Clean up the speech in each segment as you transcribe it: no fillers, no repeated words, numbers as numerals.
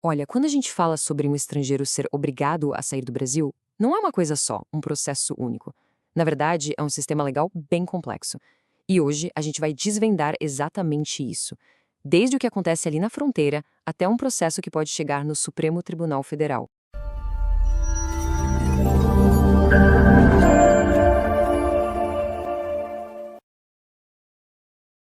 Olha, quando a gente fala sobre um estrangeiro ser obrigado a sair do Brasil, não é uma coisa só, um processo único. Na verdade, é um sistema legal bem complexo. E hoje a gente vai desvendar exatamente isso. Desde o que acontece ali na fronteira até um processo que pode chegar no Supremo Tribunal Federal.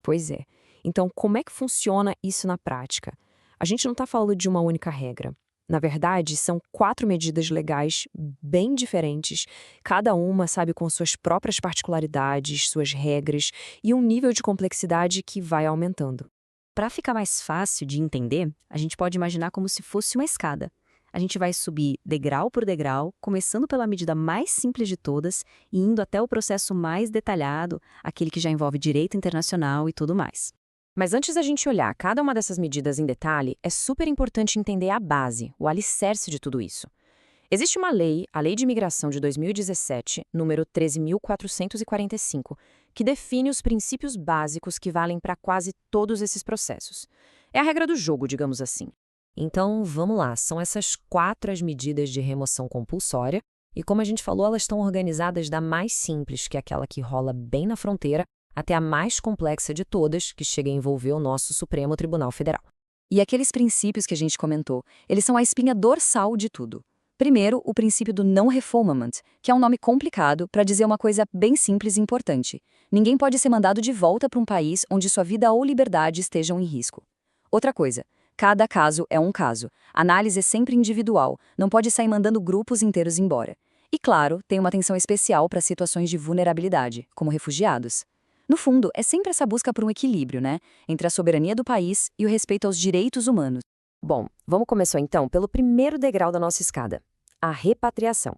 Pois é. Então, como é que funciona isso na prática? A gente não está falando de uma única regra. Na verdade, são 4 medidas legais bem diferentes, cada uma, sabe, com suas próprias particularidades, suas regras e um nível de complexidade que vai aumentando. Para ficar mais fácil de entender, a gente pode imaginar como se fosse uma escada. A gente vai subir degrau por degrau, começando pela medida mais simples de todas e indo até o processo mais detalhado, aquele que já envolve direito internacional e tudo mais. Mas antes da gente olhar cada uma dessas medidas em detalhe, é super importante entender a base, o alicerce de tudo isso. Existe uma lei, a Lei de Imigração de 2017, número 13.445, que define os princípios básicos que valem para quase todos esses processos. É a regra do jogo, digamos assim. Então, vamos lá, são essas 4 as medidas de remoção compulsória, e como a gente falou, elas estão organizadas da mais simples, que é aquela que rola bem na fronteira, até a mais complexa de todas, que chega a envolver o nosso Supremo Tribunal Federal. E aqueles princípios que a gente comentou, eles são a espinha dorsal de tudo. Primeiro, o princípio do non-refoulement, que é um nome complicado para dizer uma coisa bem simples e importante. Ninguém pode ser mandado de volta para um país onde sua vida ou liberdade estejam em risco. Outra coisa, cada caso é um caso. Análise é sempre individual, não pode sair mandando grupos inteiros embora. E claro, tem uma atenção especial para situações de vulnerabilidade, como refugiados. No fundo, é sempre essa busca por um equilíbrio, né, entre a soberania do país e o respeito aos direitos humanos. Bom, vamos começar então pelo primeiro degrau da nossa escada, a repatriação.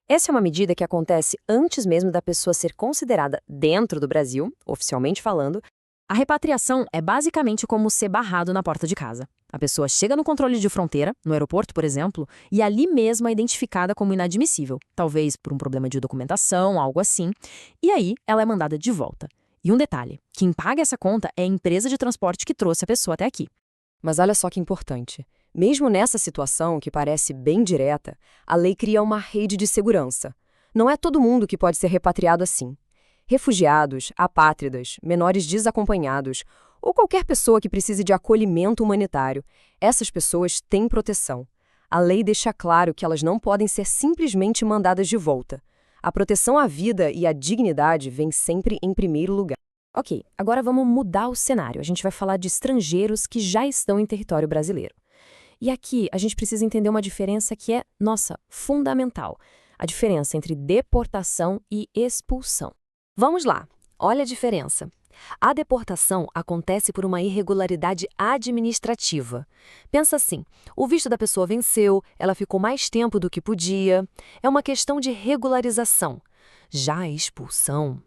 Essa é uma medida que acontece antes mesmo da pessoa ser considerada dentro do Brasil, oficialmente falando. A repatriação é basicamente como ser barrado na porta de casa. A pessoa chega no controle de fronteira, no aeroporto, por exemplo, e ali mesmo é identificada como inadmissível, talvez por um problema de documentação, algo assim, e aí ela é mandada de volta. E um detalhe, quem paga essa conta é a empresa de transporte que trouxe a pessoa até aqui. Mas olha só que importante. Mesmo nessa situação, que parece bem direta, a lei cria uma rede de segurança. Não é todo mundo que pode ser repatriado assim. Refugiados, apátridas, menores desacompanhados ou qualquer pessoa que precise de acolhimento humanitário, essas pessoas têm proteção. A lei deixa claro que elas não podem ser simplesmente mandadas de volta. A proteção à vida e à dignidade vem sempre em primeiro lugar. Ok, agora vamos mudar o cenário. A gente vai falar de estrangeiros que já estão em território brasileiro. E aqui a gente precisa entender uma diferença que é, nossa, fundamental. A diferença entre deportação e expulsão. Vamos lá, olha a diferença. A deportação acontece por uma irregularidade administrativa. Pensa assim, o visto da pessoa venceu, ela ficou mais tempo do que podia. É uma questão de regularização. Já a expulsão,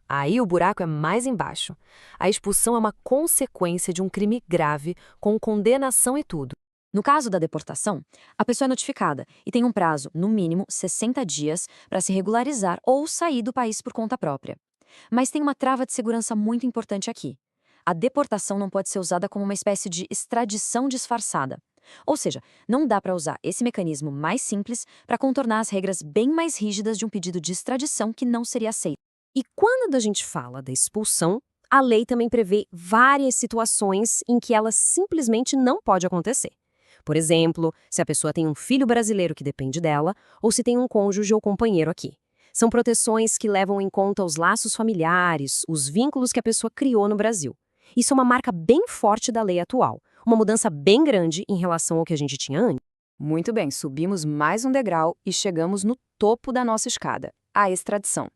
aí o buraco é mais embaixo. A expulsão é uma consequência de um crime grave, com condenação e tudo. No caso da deportação, a pessoa é notificada e tem um prazo, no mínimo, 60 dias para se regularizar ou sair do país por conta própria. Mas tem uma trava de segurança muito importante aqui. A deportação não pode ser usada como uma espécie de extradição disfarçada. Ou seja, não dá para usar esse mecanismo mais simples para contornar as regras bem mais rígidas de um pedido de extradição que não seria aceito. E quando a gente fala da expulsão, a lei também prevê várias situações em que ela simplesmente não pode acontecer. Por exemplo, se a pessoa tem um filho brasileiro que depende dela, ou se tem um cônjuge ou companheiro aqui. São proteções que levam em conta os laços familiares, os vínculos que a pessoa criou no Brasil. Isso é uma marca bem forte da lei atual, uma mudança bem grande em relação ao que a gente tinha antes. Muito bem, subimos mais um degrau e chegamos no topo da nossa escada, a extradição.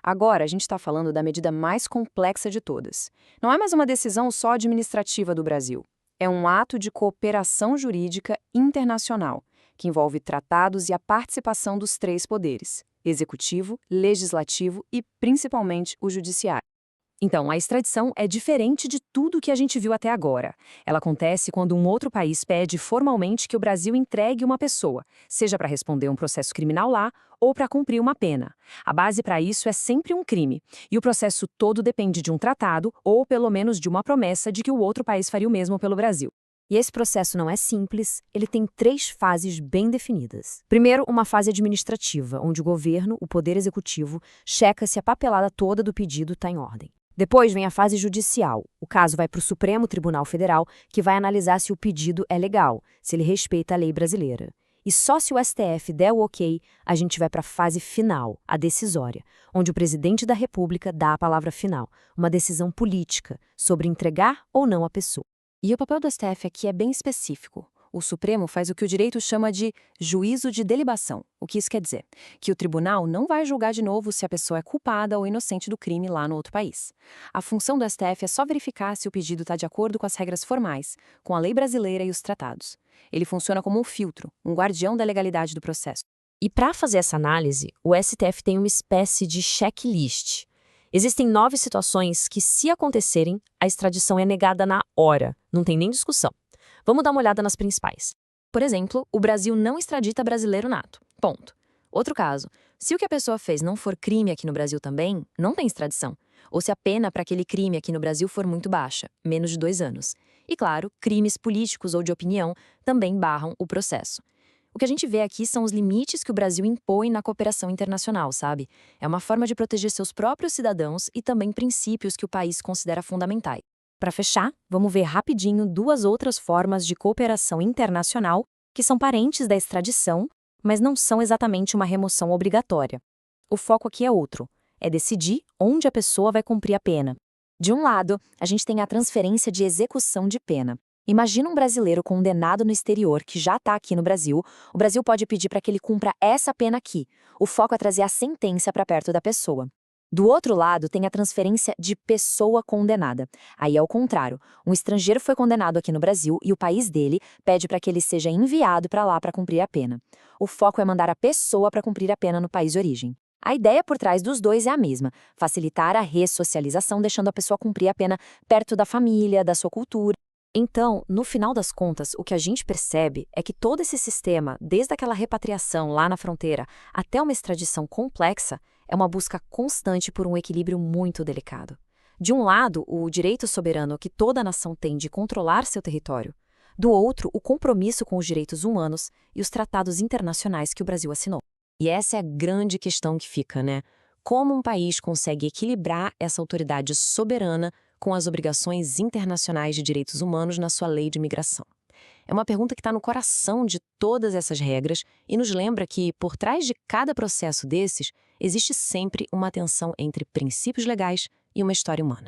Agora, a gente está falando da medida mais complexa de todas. Não é mais uma decisão só administrativa do Brasil. É um ato de cooperação jurídica internacional, que envolve tratados e a participação dos 3 poderes: executivo, legislativo e, principalmente, o judiciário. Então, a extradição é diferente de tudo que a gente viu até agora. Ela acontece quando um outro país pede formalmente que o Brasil entregue uma pessoa, seja para responder um processo criminal lá ou para cumprir uma pena. A base para isso é sempre um crime, e o processo todo depende de um tratado ou, pelo menos, de uma promessa de que o outro país faria o mesmo pelo Brasil. E esse processo não é simples, ele tem 3 fases bem definidas. Primeiro, uma fase administrativa, onde o governo, o poder executivo, checa se a papelada toda do pedido está em ordem. Depois vem a fase judicial. O caso vai para o Supremo Tribunal Federal, que vai analisar se o pedido é legal, se ele respeita a lei brasileira. E só se o STF der o ok, a gente vai para a fase final, a decisória, onde o presidente da República dá a palavra final, uma decisão política sobre entregar ou não a pessoa. E o papel do STF aqui é bem específico. O Supremo faz o que o direito chama de juízo de delibação. O que isso quer dizer? Que o tribunal não vai julgar de novo se a pessoa é culpada ou inocente do crime lá no outro país. A função do STF é só verificar se o pedido está de acordo com as regras formais, com a lei brasileira e os tratados. Ele funciona como um filtro, um guardião da legalidade do processo. E para fazer essa análise, o STF tem uma espécie de checklist. Existem 9 situações que, se acontecerem, a extradição é negada na hora, não tem nem discussão. Vamos dar uma olhada nas principais. Por exemplo, o Brasil não extradita brasileiro nato. Ponto. Outro caso, se o que a pessoa fez não for crime aqui no Brasil também, não tem extradição. Ou se a pena para aquele crime aqui no Brasil for muito baixa, menos de 2 anos. E claro, crimes políticos ou de opinião também barram o processo. O que a gente vê aqui são os limites que o Brasil impõe na cooperação internacional, sabe? É uma forma de proteger seus próprios cidadãos e também princípios que o país considera fundamentais. Para fechar, vamos ver rapidinho 2 outras formas de cooperação internacional que são parentes da extradição, mas não são exatamente uma remoção obrigatória. O foco aqui é outro, é decidir onde a pessoa vai cumprir a pena. De um lado, a gente tem a transferência de execução de pena. Imagina um brasileiro condenado no exterior que já está aqui no Brasil. O Brasil pode pedir para que ele cumpra essa pena aqui. O foco é trazer a sentença para perto da pessoa. Do outro lado, tem a transferência de pessoa condenada. Aí é o contrário. Um estrangeiro foi condenado aqui no Brasil e o país dele pede para que ele seja enviado para lá para cumprir a pena. O foco é mandar a pessoa para cumprir a pena no país de origem. A ideia por trás dos dois é a mesma: facilitar a ressocialização, deixando a pessoa cumprir a pena perto da família, da sua cultura. Então, no final das contas, o que a gente percebe é que todo esse sistema, desde aquela repatriação lá na fronteira até uma extradição complexa, é uma busca constante por um equilíbrio muito delicado. De um lado, o direito soberano que toda nação tem de controlar seu território. Do outro, o compromisso com os direitos humanos e os tratados internacionais que o Brasil assinou. E essa é a grande questão que fica, né? Como um país consegue equilibrar essa autoridade soberana com as obrigações internacionais de direitos humanos na sua lei de imigração? É uma pergunta que está no coração de todas essas regras e nos lembra que, por trás de cada processo desses, existe sempre uma tensão entre princípios legais e uma história humana.